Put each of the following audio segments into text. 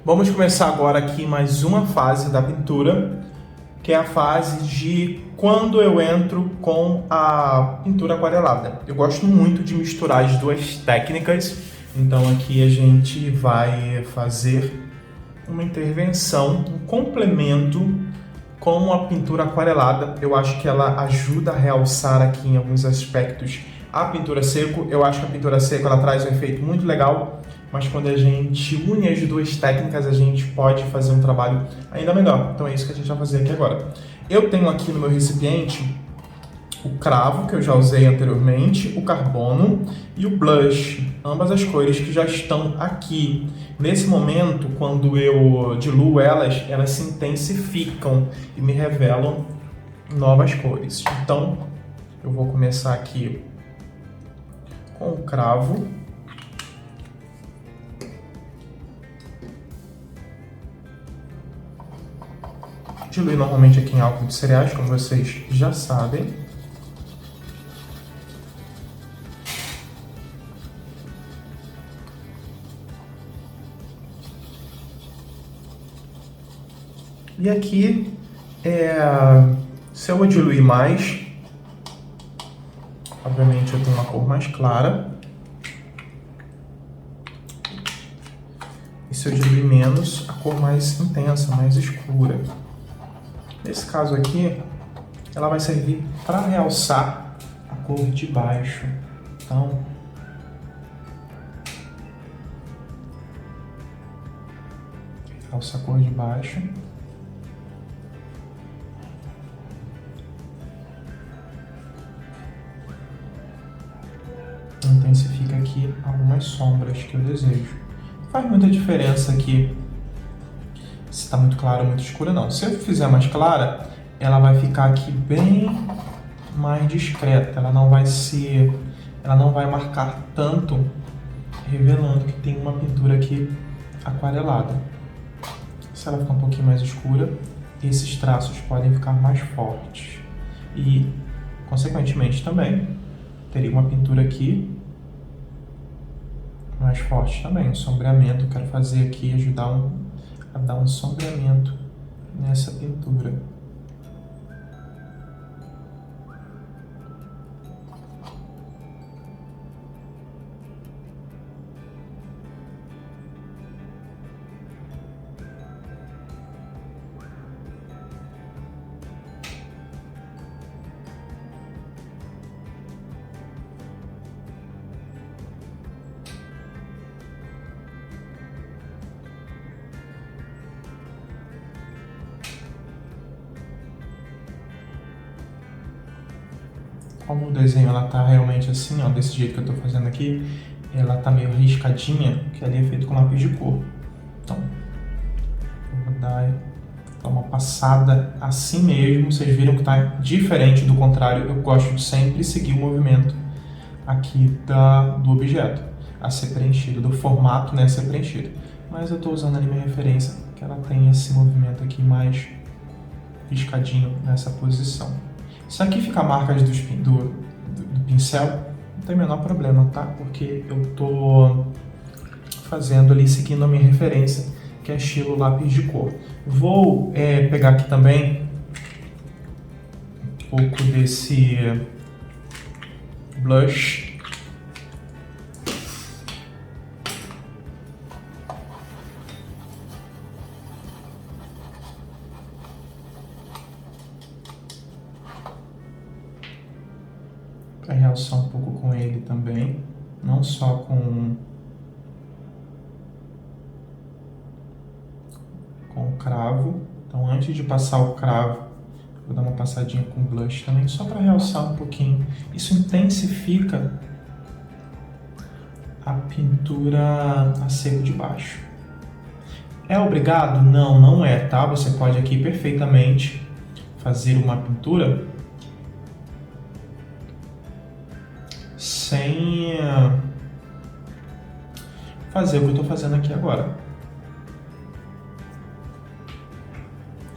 Vamos começar agora aqui mais uma fase da pintura, que é a fase de quando eu entro com a pintura aquarelada. Eu gosto muito de misturar as duas técnicas, então aqui a gente vai fazer uma intervenção, um complemento com a pintura aquarelada. Eu acho que ela ajuda a realçar aqui em alguns aspectos a pintura seco. Eu acho que a pintura seco ela traz um efeito muito legal, mas quando a gente une as duas técnicas, a gente pode fazer um trabalho ainda melhor. Então é isso que a gente vai fazer aqui agora. Eu tenho aqui no meu recipiente o cravo, que eu já usei anteriormente, o carbono e o blush, ambas as cores que já estão aqui. Nesse momento, quando eu diluo elas, elas se intensificam e me revelam novas cores. Então, eu vou começar aqui com o cravo. Diluir normalmente aqui em álcool de cereais, como vocês já sabem. E aqui, se eu diluir mais, obviamente eu tenho uma cor mais clara. E se eu diluir menos, a cor mais intensa, mais escura. Nesse caso aqui, ela vai servir para realçar a cor de baixo. Então, realça a cor de baixo. Intensifica aqui algumas sombras que eu desejo. Não faz muita diferença aqui se está muito clara ou muito escura, não. Se eu fizer mais clara, ela vai ficar aqui bem mais discreta. Ela não vai marcar tanto, revelando que tem uma pintura aqui aquarelada. Se ela ficar um pouquinho mais escura, esses traços podem ficar mais fortes. E, consequentemente, também teria uma pintura aqui mais forte também, um sombreamento. Eu quero fazer aqui, ajudar a dar um sombreamento nessa pintura. Como o desenho ela tá realmente assim, ó, desse jeito que eu tô fazendo aqui, ela tá meio riscadinha, que ali é feito com lápis de cor. Então, eu vou dar uma passada assim mesmo. Vocês viram que tá diferente do contrário. Eu gosto de sempre seguir o movimento aqui do objeto a ser preenchido, do formato, né, a ser preenchido. Mas eu tô usando ali minha referência, que ela tem esse movimento aqui mais riscadinho nessa posição. Se aqui ficar marcas do pincel, não tem o menor problema, tá? Porque eu tô fazendo ali, seguindo a minha referência, que é estilo lápis de cor. Vou pegar aqui também um pouco desse blush. Para realçar um pouco com ele também, não só com o cravo. Então, antes de passar o cravo, vou dar uma passadinha com blush também, só para realçar um pouquinho. Isso intensifica a pintura a seco de baixo. É obrigado? Não, não é, tá? Você pode aqui perfeitamente fazer uma pintura sem fazer o que eu estou fazendo aqui agora.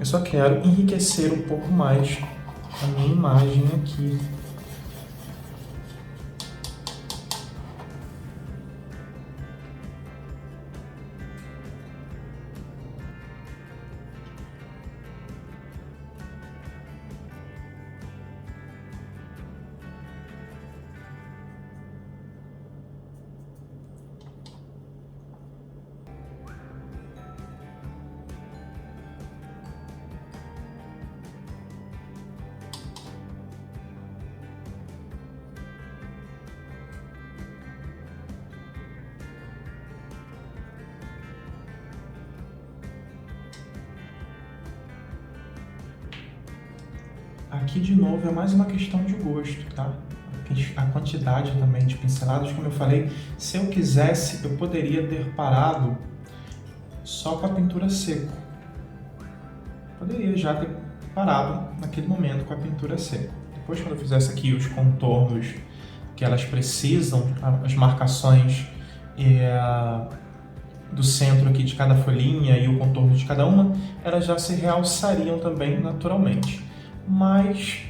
Eu só quero enriquecer um pouco mais a minha imagem aqui. Aqui de novo é mais uma questão de gosto, tá? A quantidade também de pinceladas, como eu falei, se eu quisesse, eu poderia ter parado só com a pintura seco. Poderia já ter parado naquele momento com a pintura seca. Depois, quando eu fizesse aqui os contornos que elas precisam, as marcações do centro aqui de cada folhinha e o contorno de cada uma, elas já se realçariam também naturalmente. Mas,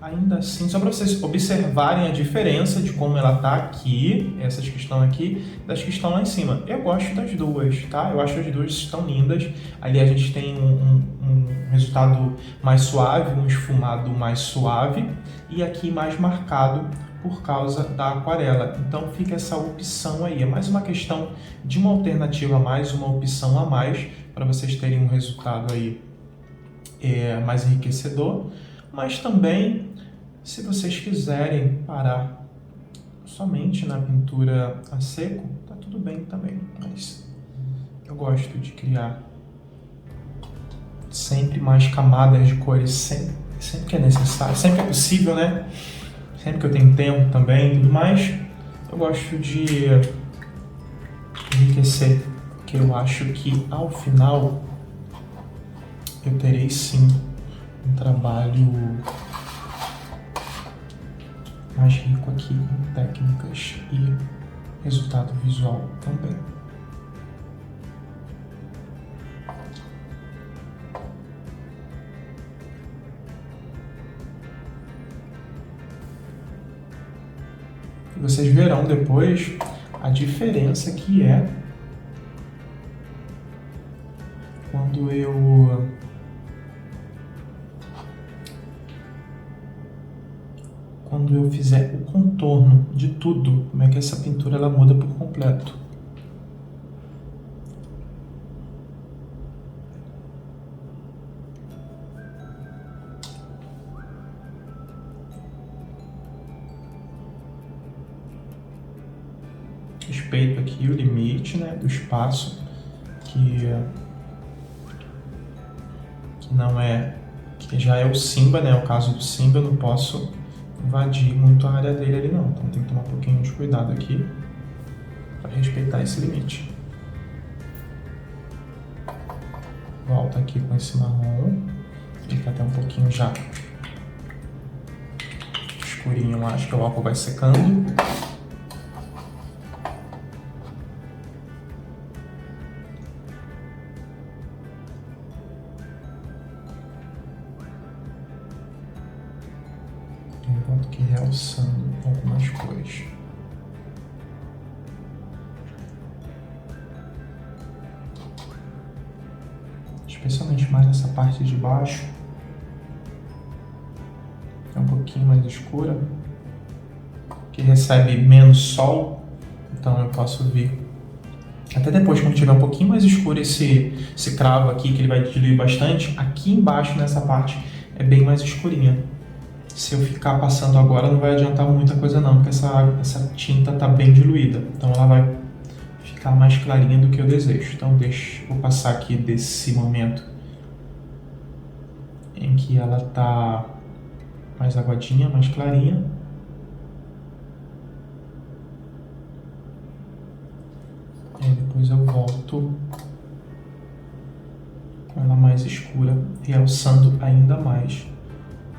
ainda assim, só para vocês observarem a diferença de como ela tá aqui, essas que estão aqui, das que estão lá em cima. Eu gosto das duas, tá? Eu acho que as duas estão lindas. Ali a gente tem um resultado mais suave, um esfumado mais suave, e aqui mais marcado por causa da aquarela. Então fica essa opção aí. É mais uma questão de uma alternativa a mais, uma opção a mais, para vocês terem um resultado aí mais enriquecedor. Mas também, se vocês quiserem parar somente na pintura a seco, tá tudo bem também. Mas eu gosto de criar sempre mais camadas de cores, sempre que é necessário, sempre que é possível, né? Sempre que eu tenho tempo também e tudo mais, eu gosto de enriquecer, porque eu acho que ao final eu terei sim um trabalho mais rico aqui em técnicas e resultado visual também. E vocês verão depois a diferença que é quando eu fizer o contorno de tudo, como é que essa pintura ela muda por completo. Respeito aqui o limite, né, do espaço que não é, que já é o Simba, né? O caso do Simba, eu não posso invadir muito a área dele ali não, então tem que tomar um pouquinho de cuidado aqui para respeitar esse limite. Volta aqui com esse marrom, ele tá até um pouquinho já escurinho, acho que o álcool vai secando. Enquanto que realçando algumas cores. Especialmente mais nessa parte de baixo, é um pouquinho mais escura, que recebe menos sol, então eu posso vir até depois, quando tiver um pouquinho mais escuro esse cravo aqui, que ele vai diluir bastante, aqui embaixo nessa parte é bem mais escurinha. Se eu ficar passando agora não vai adiantar muita coisa não, porque essa tinta está bem diluída, então ela vai ficar mais clarinha do que eu desejo. Então vou passar aqui desse momento em que ela está mais aguadinha, mais clarinha. E depois eu volto com ela mais escura, realçando ainda mais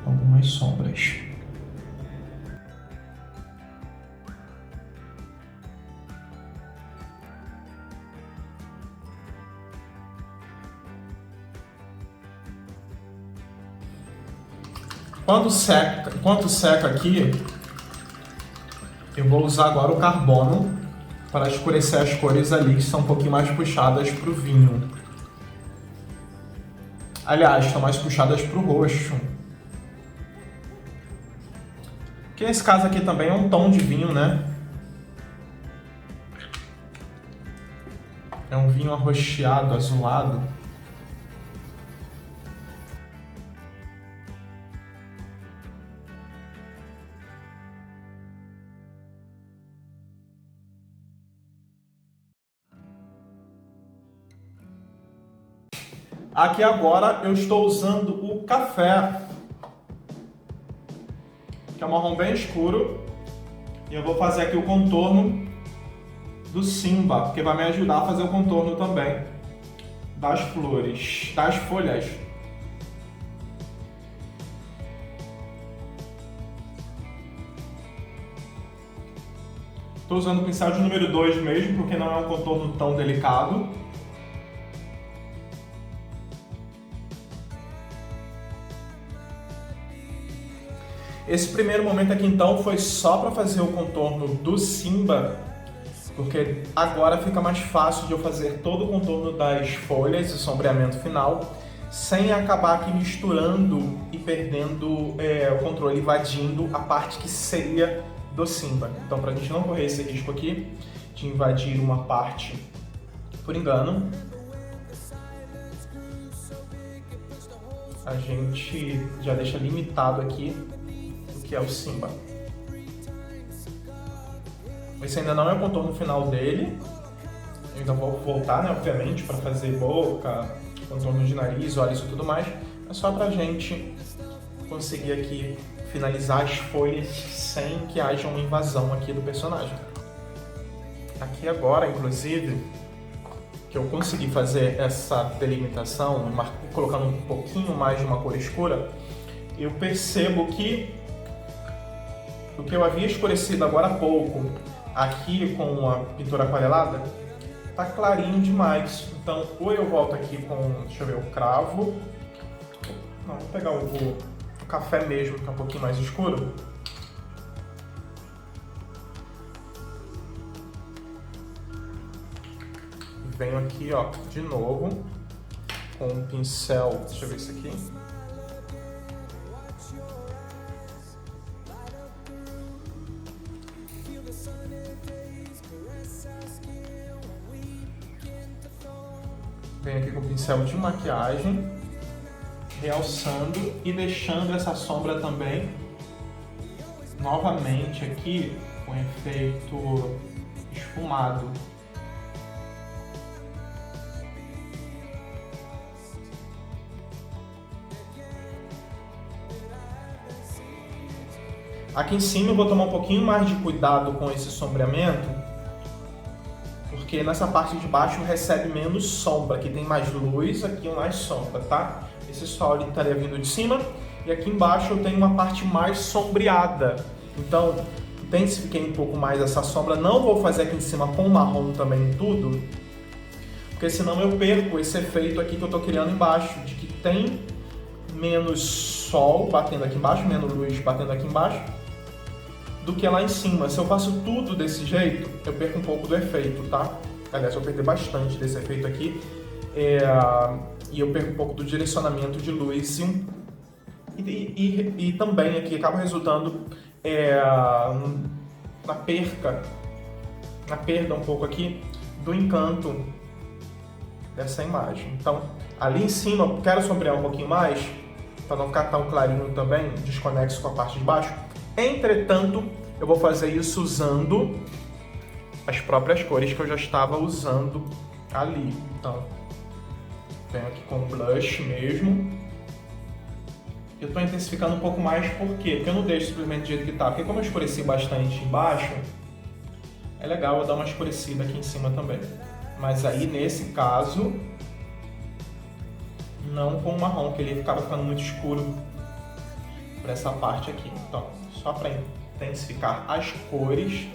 algumas sombras. Enquanto seca aqui, eu vou usar agora o carbono para escurecer as cores ali que são um pouquinho mais puxadas para o vinho. Aliás, estão mais puxadas para o roxo. Que nesse caso aqui também é um tom de vinho, né? É um vinho arroxeado, azulado. Aqui agora eu estou usando o café que é um marrom bem escuro. E eu vou fazer aqui o contorno do Simba, porque vai me ajudar a fazer o contorno também das flores, das folhas. Estou usando o pincel de número 2 mesmo, porque não é um contorno tão delicado. Esse primeiro momento aqui então foi só para fazer o contorno do Simba, porque agora fica mais fácil de eu fazer todo o contorno das folhas e sombreamento final, sem acabar aqui misturando e perdendo o controle, invadindo a parte que seria do Simba. Então, para a gente não correr esse risco aqui de invadir uma parte por engano, a gente já deixa limitado aqui o que é o Simba. Esse ainda não é o contorno final dele. Eu ainda vou voltar, né, obviamente, para fazer boca, contorno de nariz, olhos e tudo mais. É só pra gente conseguir aqui finalizar as folhas sem que haja uma invasão aqui do personagem. Aqui agora, inclusive, que eu consegui fazer essa delimitação, colocando um pouquinho mais de uma cor escura, eu percebo que o que eu havia escurecido agora há pouco, aqui com a pintura aquarelada, tá clarinho demais. Então, ou eu volto aqui com, deixa eu ver, o cravo. Não, vou pegar o café mesmo, que é um pouquinho mais escuro. Venho aqui, ó, de novo, com um pincel, deixa eu ver isso aqui. Venho aqui com o pincel de maquiagem, realçando e deixando essa sombra também novamente aqui com efeito esfumado. Aqui em cima eu vou tomar um pouquinho mais de cuidado com esse sombreamento, porque nessa parte de baixo recebe menos sombra, aqui tem mais luz, aqui mais sombra, tá? Esse sol ele estaria vindo de cima, e aqui embaixo eu tenho uma parte mais sombreada, então intensifiquei um pouco mais essa sombra. Não vou fazer aqui em cima com marrom também tudo, porque senão eu perco esse efeito aqui que eu tô criando embaixo, de que tem menos sol batendo aqui embaixo, menos luz batendo aqui embaixo, do que lá em cima. Se eu faço tudo desse jeito, eu perco um pouco do efeito, tá? Aliás, eu perdi bastante desse efeito aqui. E eu perco um pouco do direcionamento de luz e também aqui acaba resultando na perda um pouco aqui do encanto dessa imagem. Então, ali em cima, eu quero sombrear um pouquinho mais, para não ficar tão clarinho também, desconexo com a parte de baixo. Entretanto, eu vou fazer isso usando as próprias cores que eu já estava usando ali. Então, venho aqui com o blush mesmo. Eu estou intensificando um pouco mais, por quê? Porque eu não deixo simplesmente do jeito que está. Porque como eu escureci bastante embaixo, é legal eu dar uma escurecida aqui em cima também. Mas aí, nesse caso, não com o marrom, que ele acaba ficando muito escuro para essa parte aqui. Então, só para intensificar as cores.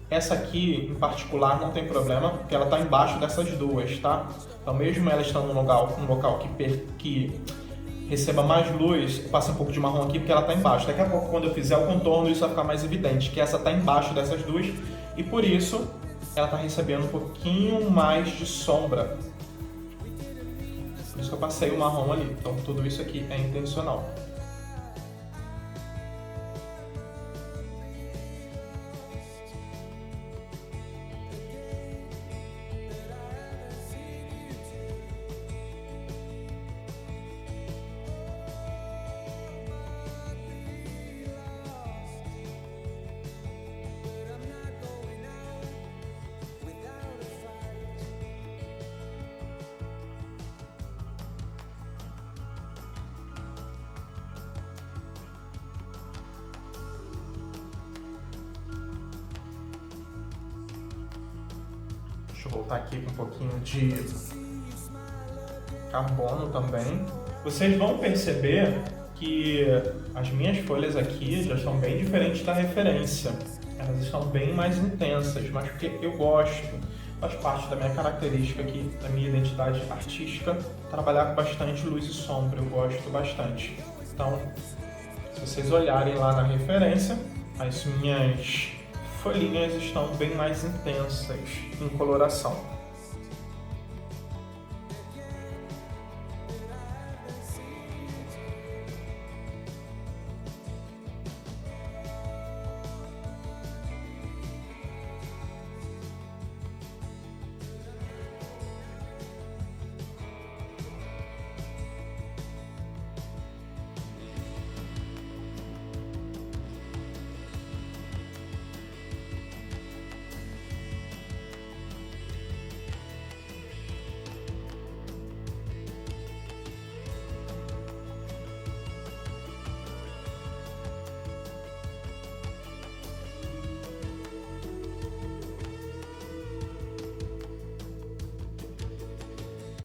Essa aqui, em particular, não tem problema, porque ela está embaixo dessas duas, tá? Então, mesmo ela estando num local que receba mais luz, passa um pouco de marrom aqui, porque ela está embaixo. Daqui a pouco, quando eu fizer o contorno, isso vai ficar mais evidente, que essa está embaixo dessas duas, e por isso ela está recebendo um pouquinho mais de sombra. Por isso que eu passei o marrom ali. Então, tudo isso aqui é intencional. Deixa eu voltar aqui com um pouquinho de carbono também. Vocês vão perceber que as minhas folhas aqui já estão bem diferentes da referência. Elas estão bem mais intensas, mas porque eu gosto, faz parte da minha característica aqui, da minha identidade artística, trabalhar com bastante luz e sombra, eu gosto bastante. Então, se vocês olharem lá na referência, as minhas folhinhas estão bem mais intensas em coloração.